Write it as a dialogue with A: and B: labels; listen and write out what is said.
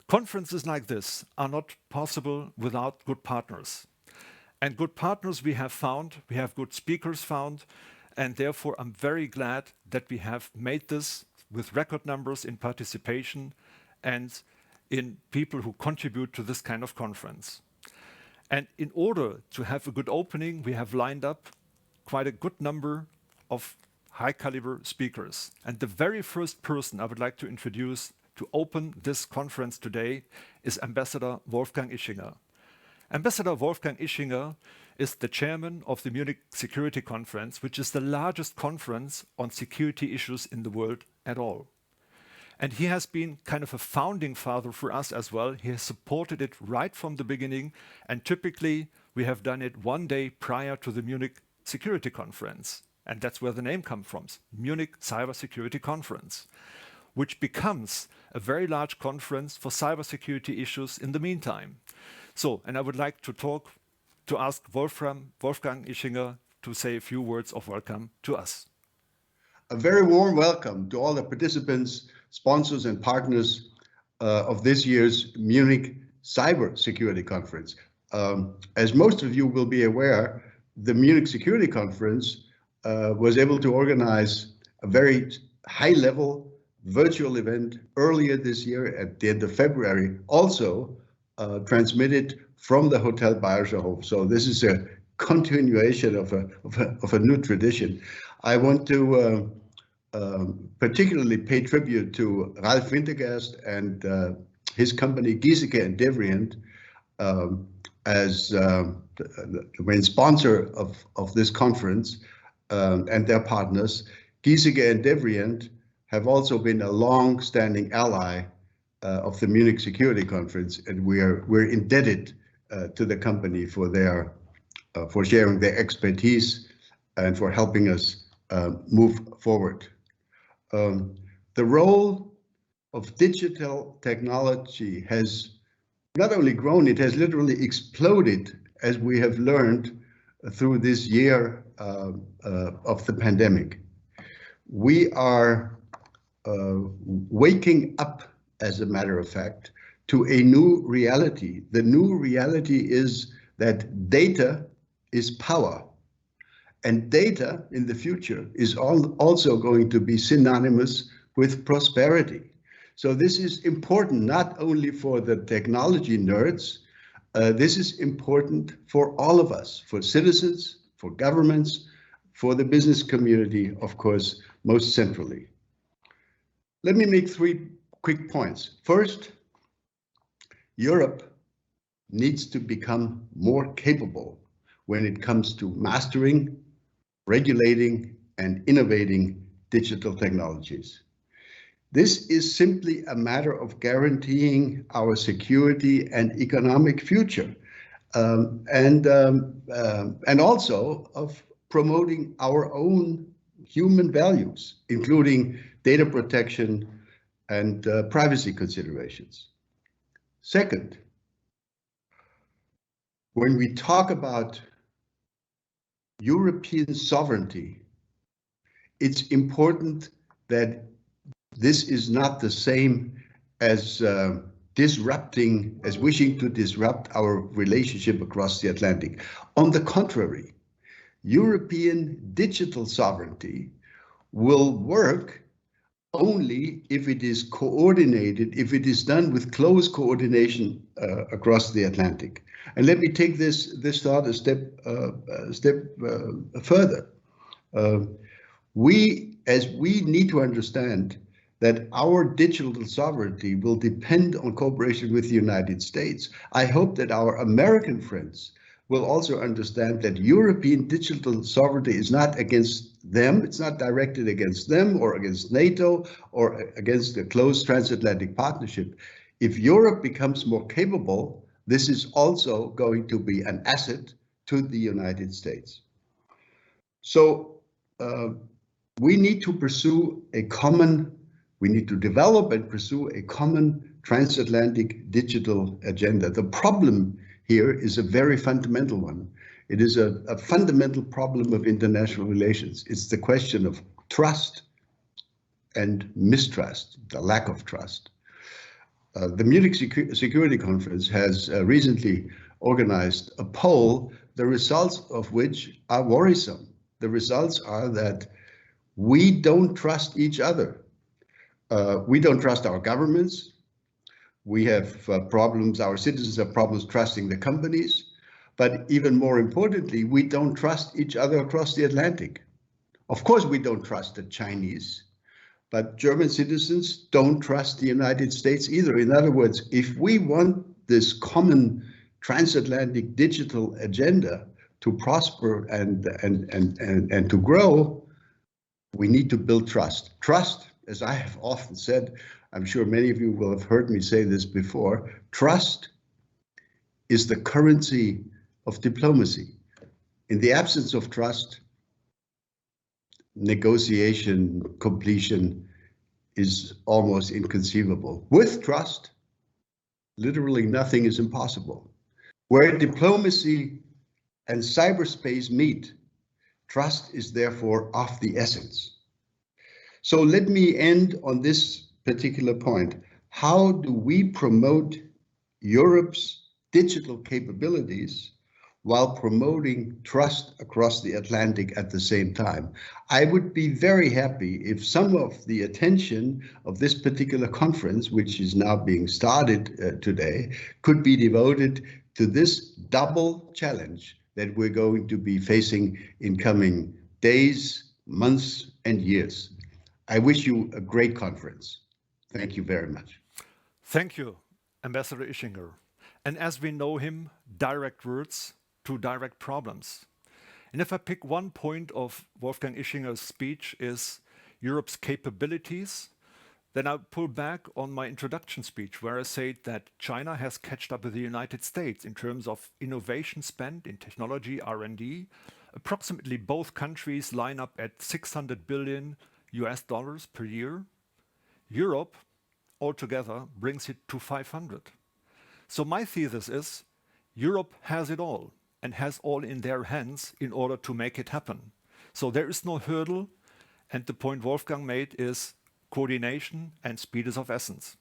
A: Conferences like this are not possible without good partners. And good partners we have found, we have good speakers found, and therefore I'm very glad that we have made this with record numbers in participation and in people who contribute to this kind of conference. And in order to have a good opening, we have lined up quite a good number of high caliber speakers. And the very first person I would like to introduce to open this conference today is Ambassador Wolfgang Ischinger. Ambassador Wolfgang Ischinger is the chairman of the Munich Security Conference, which is the largest conference on security issues in the world at all. And he has been kind of a founding father for us as well. He has supported it right from the beginning. And typically, we have done it one day prior to the Munich Security Conference. And that's where the name comes from, Munich Cybersecurity Conference, which becomes a very large conference for cybersecurity issues in the meantime. So, and I would like to ask Wolfgang Ischinger to say a few words of welcome to us.
B: A very warm welcome to all the participants, sponsors and partners of this year's Munich Cyber Security Conference. As most of you will be aware, the Munich Security Conference was able to organize a very high-level virtual event earlier this year at the end of February, also transmitted from the Hotel Bayerischer Hof. So this is a continuation of a new tradition. I want to particularly pay tribute to Ralf Wintergerst and his company Giesecke and Devrient as the main sponsor of this conference and their partners. Giesecke and Devrient have also been a long-standing ally of the Munich Security Conference, and we're indebted to the company for their for sharing their expertise and for helping us move forward. The role of digital technology has not only grown, it has literally exploded, as we have learned through this year of the pandemic. We are waking up, as a matter of fact, to a new reality. The new reality is that data is power. And data in the future is also going to be synonymous with prosperity. So this is important not only for the technology nerds, this is important for all of us, for citizens, for governments, for the business community, of course, most centrally. Let me make 3 quick points. First, Europe needs to become more capable when it comes to mastering, regulating, and innovating digital technologies. This is simply a matter of guaranteeing our security and economic future, and also of promoting our own human values, including data protection and privacy considerations. Second, when we talk about European sovereignty, it's important that this is not the same as wishing to disrupt our relationship across the Atlantic. On the contrary, European digital sovereignty will work only if it is coordinated, if it is done with close coordination across the Atlantic. And let me take this thought a step further. We need to understand that our digital sovereignty will depend on cooperation with the United States. I hope that our American friends will also understand that European digital sovereignty is not against them, it's not directed against them or against NATO or against the close transatlantic partnership. If Europe becomes more capable, this is also going to be an asset to the United States. So we need to develop and pursue a common transatlantic digital agenda. The problem here is a very fundamental one. It is a fundamental problem of international relations. It's the question of trust and mistrust, the lack of trust. The Munich Security Conference has recently organized a poll, the results of which are worrisome. The results are that we don't trust each other. We don't trust our governments. We have problems, our citizens have problems trusting the companies. But even more importantly, we don't trust each other across the Atlantic. Of course, we don't trust the Chinese, but German citizens don't trust the United States either. In other words, if we want this common transatlantic digital agenda to prosper and to grow, we need to build trust. Trust, as I have often said, I'm sure many of you will have heard me say this before, trust is the currency of diplomacy. In the absence of trust, negotiation completion is almost inconceivable. With trust, literally nothing is impossible. Where diplomacy and cyberspace meet, trust is therefore of the essence. So let me end on this particular point. How do we promote Europe's digital capabilities while promoting trust across the Atlantic at the same time? I would be very happy if some of the attention of this particular conference, which is now being started today, could be devoted to this double challenge that we're going to be facing in coming days, months, and years. I wish you a great conference. Thank you very much.
A: Thank you, Ambassador Ischinger. And as we know him, direct words to direct problems. And if I pick one point of Wolfgang Ischinger's speech is Europe's capabilities, then I pull back on my introduction speech where I said that China has catched up with the United States in terms of innovation spent in technology, R&D. Approximately both countries line up at 600 billion US dollars per year. Europe altogether brings it to 500. So my thesis is Europe has it all and has all in their hands in order to make it happen. So there is no hurdle, and the point Wolfgang made is coordination and speed is of essence.